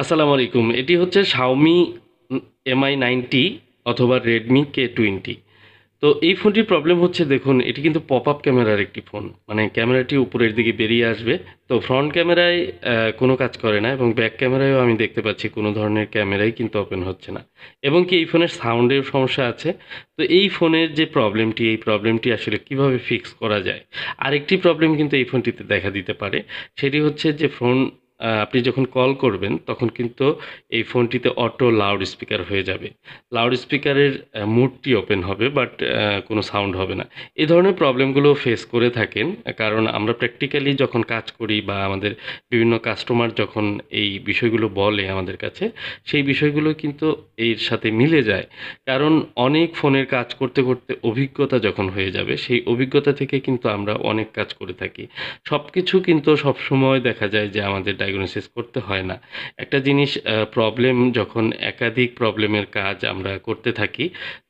আসসালামু আলাইকুম। এটি হচ্ছে Xiaomi Mi 90 অথবা Redmi K20। তো এই ফোনটির প্রবলেম হচ্ছে, দেখুন এটি কিন্তু পপ আপ ক্যামেরার একটি ফোন। মানে ক্যামেরাটি উপরের দিকে বেরিয়ে আসবে। তো ফ্রন্ট ক্যামেরায় কোনো কাজ করে না, এবং ব্যাক ক্যামেরায়ও আমি দেখতে পাচ্ছি কোনো ধরনের ক্যামেরাই কিন্তু ওপেন হচ্ছে না। এবং কি এই ফোনের সাউন্ডের সমস্যা আছে। তো এই ফোনের যে প্রবলেমটি, এই প্রবলেমটি আসলে কিভাবে ফিক্স করা যায়? আরেকটি প্রবলেম কিন্তু এই ফোনটিতে দেখা দিতে পারে। সেটি হচ্ছে যে আপনি যখন কল করবেন তখন কিন্তু এই ফোনটিতে অটো লাউড স্পিকার হয়ে যাবে। লাউড স্পিকারের মোডটি ওপেন হবে, বাট কোনো সাউন্ড হবে না। এই ধরনের প্রবলেমগুলো ফেস করে থাকেন, কারণ আমরা প্র্যাকটিক্যালি যখন কাজ করি বা আমাদের বিভিন্ন কাস্টমার যখন এই বিষয়গুলো বলে আমাদের কাছে, সেই বিষয়গুলো কিন্তু এর সাথে মিলে যায়। কারণ অনেক ফোনের কাজ করতে করতে অভিজ্ঞতা যখন হয়ে যাবে, সেই অভিজ্ঞতা থেকে কিন্তু আমরা অনেক কাজ করে থাকি। সব কিছু কিন্তু সবসময় দেখা যায় যে আমাদের ডায়াগনোসিস করতে হয় না। একটা জিনিস, প্রবলেম যখন একাধিক প্রবলেমের কাজ আমরা করতে থাকি,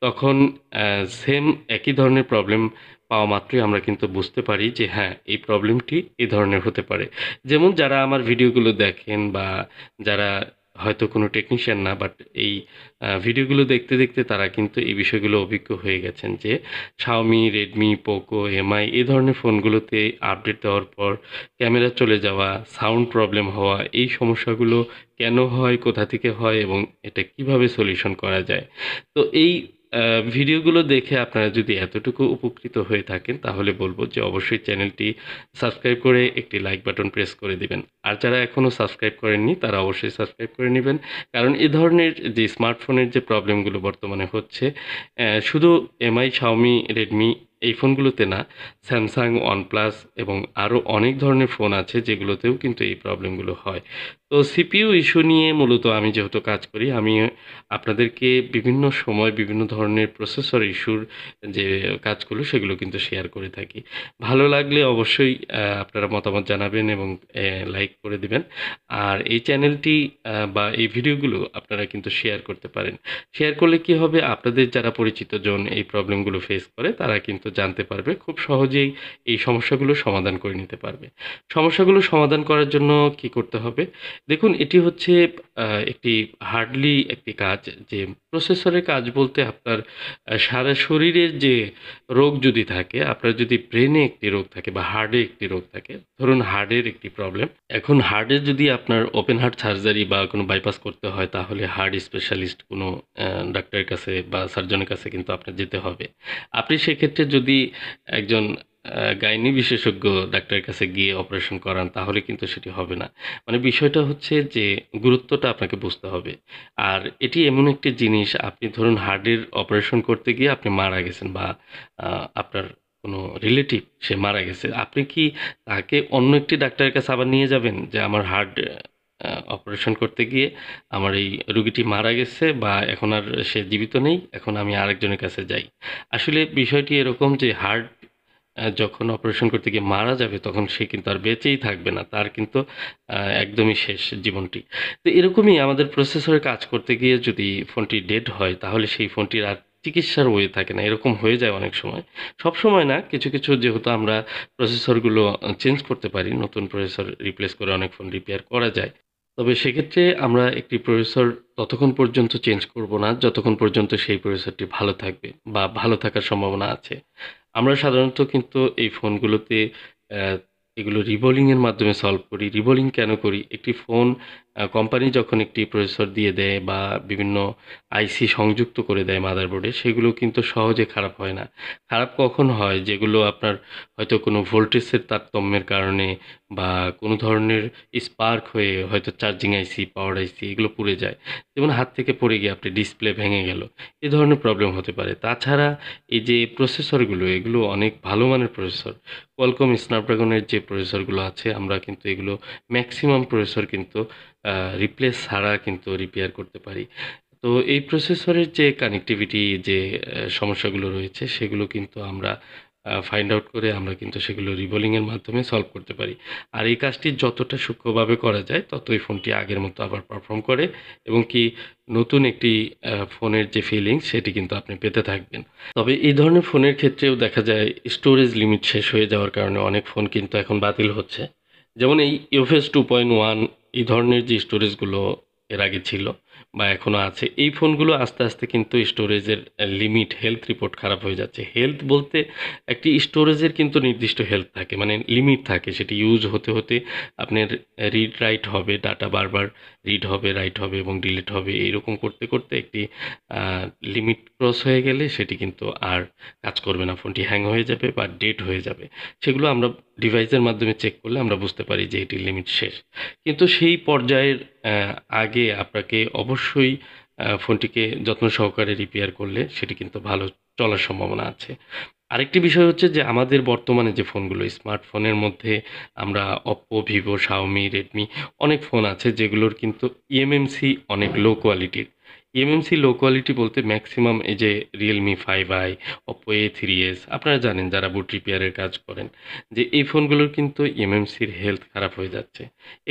তখন সেম একই ধরনের প্রবলেম পাওয়া মাত্রই আমরা কিন্তু বুঝতে পারি যে হ্যাঁ, এই প্রবলেমটি এই ধরনের হতে পারে। যেমন যারা আমার ভিডিওগুলো দেখেন, বা যারা হয়তো কোনো টেকনিশিয়ান না, বাট এই ভিডিওগুলো দেখতে দেখতে তারা কিন্তু এই বিষয়গুলো অভিজ্ঞ হয়ে গেছেন যে Xiaomi, Redmi, Poco, MI এই ধরনের ফোনগুলোতে আপডেট দেওয়ার পর ক্যামেরা চলে যাওয়া, সাউন্ড প্রবলেম হওয়া, এই সমস্যাগুলো কেন হয়, কোথা থেকে হয়, এবং এটা কিভাবে সলিউশন করা যায়। তো এই ভিডিওগুলো দেখে আপনারা যদি এতটুকু উপকৃত হয়ে থাকেন, তাহলে বলবো যে অবশ্যই চ্যানেলটি সাবস্ক্রাইব করে একটি লাইক বাটন প্রেস করে দিবেন। আর যারা এখনও সাবস্ক্রাইব করেননি, তারা অবশ্যই সাবস্ক্রাইব করে নেবেন। কারণ এ ধরনের যে স্মার্টফোনের যে প্রবলেমগুলো বর্তমানে হচ্ছে, শুধু MI, Xiaomi, Redmi এই ফোনগুলোতে না, Samsung, OnePlus এবং আরও অনেক ধরনের ফোন আছে যেগুলোতেও কিন্তু এই প্রবলেমগুলো হয়। তো CPU ইস্যু নিয়ে মূলত আমি যেহেতু কাজ করি, আমি আপনাদেরকে বিভিন্ন সময় বিভিন্ন ধরনের প্রসেসর ইস্যুর যে কাজগুলো, সেগুলো কিন্তু শেয়ার করে থাকি। ভালো লাগলে অবশ্যই আপনারা মতামত জানাবেন এবং লাইক করে দিবেন। আর এই চ্যানেলটি বা এই ভিডিওগুলো আপনারা কিন্তু শেয়ার করতে পারেন। শেয়ার করলে কি হবে, আপনাদের যারা পরিচিতজন এই প্রবলেমগুলো ফেস করে, তারা কিন্তু জানতে পারবে, খুব সহজেই এই সমস্যাগুলো সমাধান করে নিতে পারবে। সমস্যাগুলো সমাধান করার জন্য কি করতে হবে? দেখুন, এটি হচ্ছে একটি হার্ডলি একটি কাজ, যে প্রসেসরের কাজ বলতে আপনার সারা শরীরের যে রোগ যদি থাকে, আপনার যদি ব্রেনে একটি রোগ থাকে বা হার্টে একটি রোগ থাকে, ধরুন হার্টের একটি প্রবলেম। এখন হার্টের যদি আপনার ওপেন হার্ট সার্জারি বা কোনো বাইপাস করতে হয়, তাহলে হার্ট স্পেশালিস্ট কোনো ডাক্তারের কাছে বা সার্জনের কাছে কিন্তু আপনার যেতে হবে। আপনি সেক্ষেত্রে যদি একজন গাইনি বিশেষজ্ঞ ডাক্তারের কাছে গিয়ে অপারেশন করান, তাহলে কিন্তু সেটি হবে না। মানে বিষয়টা হচ্ছে যে গুরুত্বটা আপনাকে বুঝতে হবে। আর এটি এমন একটি জিনিস, আপনি ধরুন হার্টের অপারেশন করতে গিয়ে আপনি মারা গেছেন, বা আপনার কোনো রিলেটিভ সে মারা গেছে। আপনি কি তাকে অন্য একটি ডাক্তারের কাছে আবার নিয়ে যাবেন যে আমার হার্ট অপারেশন করতে গিয়ে আমার এই রুগীটি মারা গেছে, বা এখন আর সে জীবিত নেই, এখন আমি আরেকজনের কাছে যাই। আসলে বিষয়টি এরকম যে হার্ট যখন অপারেশন করতে গিয়ে মারা যাবে, তখন সে কিন্তু আর বেঁচেই থাকবে না। তার কিন্তু একদমই শেষ জীবনটি। তো এরকমই আমাদের প্রসেসরে কাজ করতে গিয়ে যদি ফোনটি ডেড হয়, তাহলে সেই ফোনটির আর চিকিৎসার ওয়ে থাকে না। এরকম হয়ে যায় অনেক সময়। সবসময় না, কিছু কিছু যেহেতু আমরা প্রসেসরগুলো চেঞ্জ করতে পারি, নতুন প্রসেসর রিপ্লেস করে অনেক ফোন রিপেয়ার করা যায়। তবে সেক্ষেত্রে আমরা একটি প্রসেসর ততক্ষণ পর্যন্ত চেঞ্জ করব না, যতক্ষণ পর্যন্ত সেই প্রসেসরটি ভালো থাকবে বা ভালো থাকার সম্ভাবনা আছে। আমরা সাধারণত কিন্তু এই ফোনগুলোতে অ্যা এগুলো রিবোলিং এর মাধ্যমে সলভ করি। রিবোলিং কেন করি? একটি ফোন কোম্পানি যখন একটি প্রসেসর দিয়ে দেয় বা বিভিন্ন আইসি সংযুক্ত করে দেয় মাদারবোর্ডে, সেগুলো কিন্তু সহজে খারাপ হয় না। খারাপ কখন হয়? যেগুলো আপনার হয়তো কোনো ভোল্টেজের তারতম্যের কারণে, বা কোনো ধরনের স্পার্ক হয়ে হয়তো চার্জিং আইসি, পাওয়ার আইসি এগুলো পুড়ে যায়। যেমন হাত থেকে পড়ে গিয়ে আপনার ডিসপ্লে ভেঙে গেল। এ ধরনের প্রবলেম হতে পারে। তাছাড়া এই যে প্রসেসরগুলো, এগুলো অনেক ভালো মানের প্রসেসর। Qualcomm Snapdragon-এর যে প্রসেসরগুলো আছে, আমরা কিন্তু এগুলো ম্যাক্সিমাম প্রসেসর কিন্তু আ রিপ্লেস ছাড়া কিন্তু রিপেয়ার করতে পারি। তো এই প্রসেসরের যে কানেক্টিভিটি, যে সমস্যাগুলো রয়েছে, সেগুলো কিন্তু আমরা ফাইন্ড আউট করে আমরা কিন্তু সেগুলো রিবোলিং এর মাধ্যমে সলভ করতে পারি। আর এই কাজটি যতটা সূক্ষ্মভাবে করা যায়, ততই ফোনটি আগের মতো আবার পারফর্ম করে, এবং কি নতুন একটি ফোনের যে ফিলিংস, সেটি কিন্তু আপনি পেতে থাকবেন। তবে এই ধরনের ফোনের ক্ষেত্রেও দেখা যায় স্টোরেজ লিমিট শেষ হয়ে যাওয়ার কারণে অনেক ফোন কিন্তু এখন বাতিল হচ্ছে। যেমন এই UFS 2.1 এই ধরনের যে স্টোরেজগুলো এর আগে ছিল বা এখনও আছে। এই ফোনগুলো আস্তে আস্তে কিন্তু স্টোরেজের লিমিট, হেলথ রিপোর্ট খারাপ হয়ে যাচ্ছে। হেলথ বলতে একটি স্টোরেজের কিন্তু নির্দিষ্ট হেলথ থাকে, মানে লিমিট থাকে। সেটি ইউজ হতে হতে আপনার রিড রাইট হবে, ডাটা বারবার রিড হবে, রাইট হবে এবং ডিলিট হবে। এইরকম করতে করতে একটি লিমিট ক্রস হয়ে গেলে সেটি কিন্তু আর কাজ করবে না, ফোনটি হ্যাং হয়ে যাবে বা ডেড হয়ে যাবে। সেগুলো আমরা ডিভাইসের মাধ্যমে চেক করলে আমরা বুঝতে পারি যে এটির লিমিট শেষ। কিন্তু সেই পর্যায়ের আগে আপনাকে অবশ্যই ফোনটিকে যত্ন সহকারে রিপেয়ার করলে সেটি কিন্তু ভালো চলার সম্ভাবনা আছে। আরেকটি বিষয় হচ্ছে যে আমাদের বর্তমানে যে ফোনগুলো, স্মার্টফোনের মধ্যে আমরা Oppo, Vivo, Xiaomi, Redmi অনেক ফোন আছে যেগুলোর কিন্তু eMMC অনেক লো কোয়ালিটির। eMMC লো কোয়ালিটি বলতে ম্যাক্সিমাম এই যে Realme 5i, Oppo A3s, আপনারা জানেন যারা বুট রিপেয়ারের কাজ করেন যে এই ফোনগুলোর কিন্তু eMMCর হেলথ খারাপ হয়ে যাচ্ছে।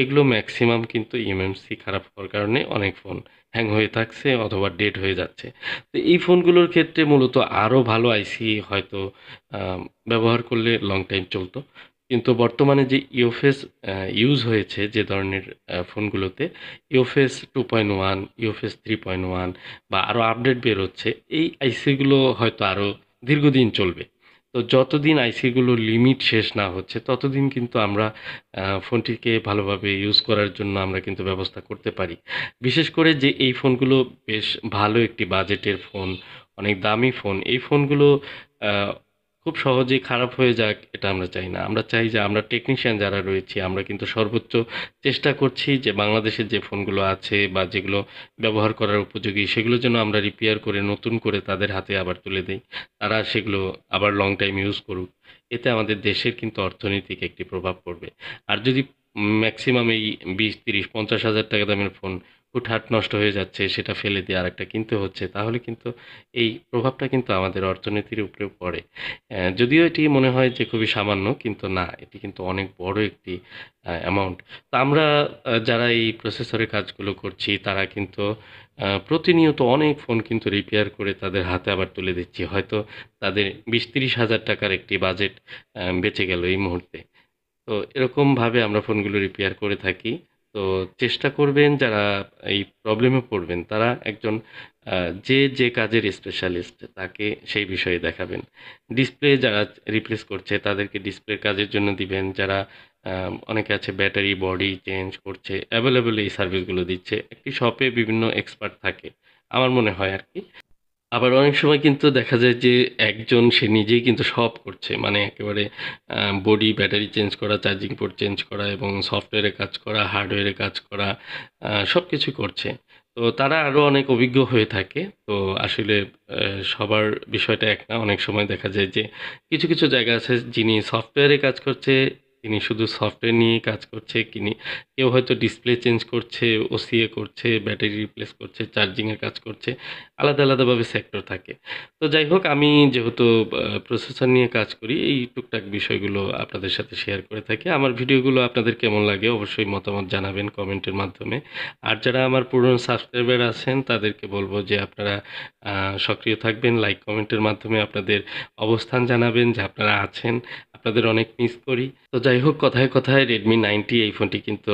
এগুলো ম্যাক্সিমাম কিন্তু eMMC খারাপ হওয়ার কারণে অনেক ফোন হ্যাং হয়ে থাকছে অথবা ডেড হয়ে যাচ্ছে। তো এই ফোনগুলোর ক্ষেত্রে মূলত আরও ভালো আইসি হয়তো ব্যবহার করলে লং টাইম চলতো। কিন্তু বর্তমানে যে ইউএফএস ইউজ হয়েছে যে ধরনের ফোনগুলোতে, ইউএফএস 2.1, ইউএফএস 3.1 বা আরও আপডেট বের হচ্ছে, এই আইসিগুলো হয়তো আরও দীর্ঘদিন চলবে। তো যতদিন আইসিগুলো লিমিট শেষ না হচ্ছে ততদিন কিন্তু আমরা ফোনটিকে ভালোভাবে ইউজ করার জন্য আমরা কিন্তু ব্যবস্থা করতে পারি। বিশেষ করে যে এই ফোনগুলো বেশ ভালো একটি বাজেটের ফোন, অনেক দামি ফোন। এই ফোনগুলো আ খুব সহজেই খারাপ হয়ে যাক এটা আমরা চাই না। আমরা চাই যে আমরা টেকনিশিয়ান যারা রয়েছি আমরা কিন্তু সর্বোচ্চ চেষ্টা করছি যে বাংলাদেশের যে ফোনগুলো আছে বা যেগুলো ব্যবহার করার উপযোগী সেগুলো যেন আমরা রিপেয়ার করে নতুন করে তাদের হাতে আবার তুলে দেই। তারা সেগুলো আবার লং টাইম ইউজ করুক। এতে আমাদের দেশের কিন্তু অর্থনৈতিক একটি প্রভাব পড়বে। আর যদি ম্যাক্সিমাম এই ২০, ৩০, ৫০,০০০ টাকা দামের ফোন হুটহাট নষ্ট হয়ে যাচ্ছে, সেটা ফেলে দিয়ে আরেকটা কিনতে হচ্ছে, তাহলে কিন্তু এই প্রভাবটা কিন্তু আমাদের অর্থনীতির উপরেও পড়ে। যদিও এটি মনে হয় যে খুবই সামান্য, কিন্তু না, এটি কিন্তু অনেক বড় একটি অ্যামাউন্ট। তো আমরা যারা এই প্রসেসরের কাজগুলো করছি তারা কিন্তু প্রতিনিয়ত অনেক ফোন কিন্তু রিপেয়ার করে তাদের হাতে আবার তুলে দিচ্ছি। হয়তো তাদের ২০-৩০,০০০ টাকার একটি বাজেট বেঁচে গেল এই মুহূর্তে। তো এরকমভাবে আমরা ফোনগুলো রিপেয়ার করে থাকি। তো চেষ্টা করবেন যারা এই প্রবলেমে পড়বেন তারা একজন যে কাজের স্পেশালিস্ট তাকে সেই বিষয়ে দেখাবেন। ডিসপ্লে যারা রিপ্লেস করছে তাদেরকে ডিসপ্লের কাজের জন্য দিবেন। যারা অনেকে আছে ব্যাটারি, বডি চেঞ্জ করছে, এভেলেবল এই সার্ভিসগুলো দিচ্ছে। একটি শপে বিভিন্ন এক্সপার্ট থাকে। আমার মনে হয় আরকি। আবার অনেক সময় কিন্তু দেখা যায় যে একজন সে নিজেই কিন্তু সব করছে, মানে একেবারে বডি, ব্যাটারি চেঞ্জ করা, চার্জিং পোর্ট চেঞ্জ করা এবং সফটওয়্যারে কাজ করা, হার্ডওয়্যারে কাজ করা, সব কিছুই করছে। তো তারা আরও অনেক অভিজ্ঞ হয়ে থাকে। তো আসলে সবার বিষয়টা এক না। অনেক সময় দেখা যায় যে কিছু কিছু জায়গা আছে যিনি সফটওয়্যারে কাজ করছে, তিনি শুধু সফটওয়্যার নিয়েই কাজ করছে। কেউ হয়তো ডিসপ্লে চেঞ্জ করছে, ওসিএ করছে, ব্যাটারি রিপ্লেস করছে, চার্জিংয়ের কাজ করছে। আলাদা আলাদাভাবে সেক্টর থাকে। তো যাই হোক, আমি যেহেতু প্রসেসর নিয়ে কাজ করি, এই টুকটাক বিষয়গুলো আপনাদের সাথে শেয়ার করে থাকি। আমার ভিডিওগুলো আপনাদের কেমন লাগে অবশ্যই মতামত জানাবেন কমেন্টের মাধ্যমে। আর যারা আমার পুরনো সাবস্ক্রাইবার আছেন তাদেরকে বলব যে আপনারা সক্রিয় থাকবেন, লাইক কমেন্টের মাধ্যমে আপনাদের অবস্থান জানাবেন যে আপনারা আছেন। আপনাদের অনেক মিস করি। তো যাই হোক, কথায় কথায় Redmi 90 এই ফোনটি কিন্তু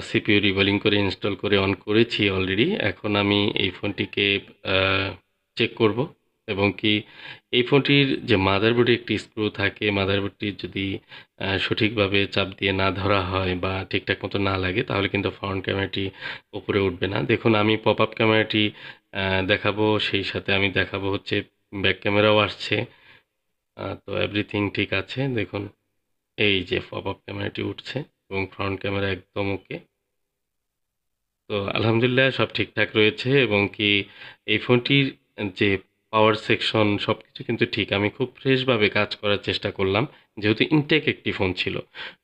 সিপিইউ রিবোলিং করে ইনস্টল করে অন করেছি অলরেডি। এখন আমি এই ফোনটিকে চেক করব এবং কি এই ফোনটির যে মাদারবোর্ডে একটি স্ক্রু থাকে, মাদারবোর্ডটি যদি সঠিকভাবে চাপ দিয়ে না ধরা হয় বা ঠিকঠাক মতো না লাগে তাহলে কিন্তু ফ্রন্ট ক্যামেরাটি উপরে উঠবে না। দেখুন আমি পপ আপ ক্যামেরাটি দেখাবো, সেই সাথে আমি দেখাবো হচ্ছে ব্যাক ক্যামেরাও আসছে। তো এভরিথিং ঠিক আছে। দেখুন এই যে পপ আপ ক্যামেরাটি উঠছে এবং ফ্রন্ট ক্যামেরা একদম ওকে। তো আলহামদুলিল্লাহ সব ঠিকঠাক রয়েছে এবং কি এই ফোনটির যে পাওয়ার সেকশন সবকিছু কিন্তু ঠিক। আমি খুব ফ্রেশভাবে কাজ করার চেষ্টা করলাম যেহেতু ইনটেক একটি ফোন ছিল।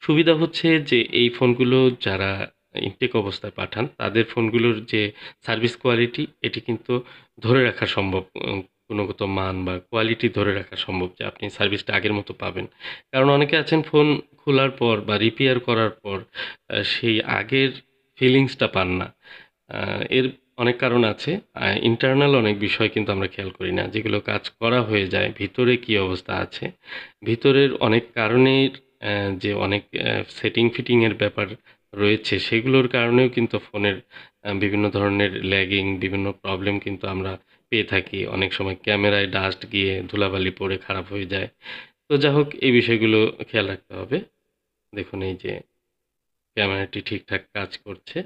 সুবিধা হচ্ছে যে এই ফোনগুলো যারা ইনটেক অবস্থায় পাঠান তাদের ফোনগুলোর যে সার্ভিস কোয়ালিটি এটি কিন্তু ধরে রাখা সম্ভব। গুণগত মান বা কোয়ালিটি ধরে রাখা সম্ভব যে আপনি সার্ভিসটা আগের মতো পাবেন। কারণ অনেকে আছেন ফোন খোলার পর বা রিপেয়ার করার পর সেই আগের ফিলিংসটা পান না। এর অনেক কারণ আছে। ইন্টারনাল অনেক বিষয় কিন্তু আমরা খেয়াল করি না। যেগুলো কাজ করা হয়ে যায়, ভিতরে কী অবস্থা আছে, ভিতরের অনেক কারণের যে অনেক সেটিং ফিটিংয়ের ব্যাপার রয়েছে, সেগুলোর কারণেও কিন্তু ফোনের বিভিন্ন ধরনের ল্যাগিং, বিভিন্ন প্রবলেম কিন্তু আমরা পেয়ে থাকি। অনেক সময় ক্যামেরায় ডাস্ট গিয়ে ধুলাবালি পড়ে খারাপ হয়ে যায়। তো যা হোক এই বিষয়গুলো খেয়াল রাখতে হবে। দেখুন এই যে ক্যামেরাটি ঠিকঠাক কাজ করছে।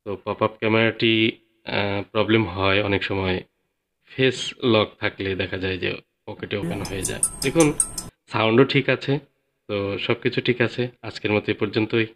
তো পপআপ ক্যামেরাটি প্রবলেম হয় অনেক সময় ফেস লক থাকলে দেখা যায় যে পকেটে ওপেন হয়ে যায়। দেখুন সাউন্ডও ঠিক আছে। তো সবকিছু ঠিক আছে। আজকের মতো এ পর্যন্তই।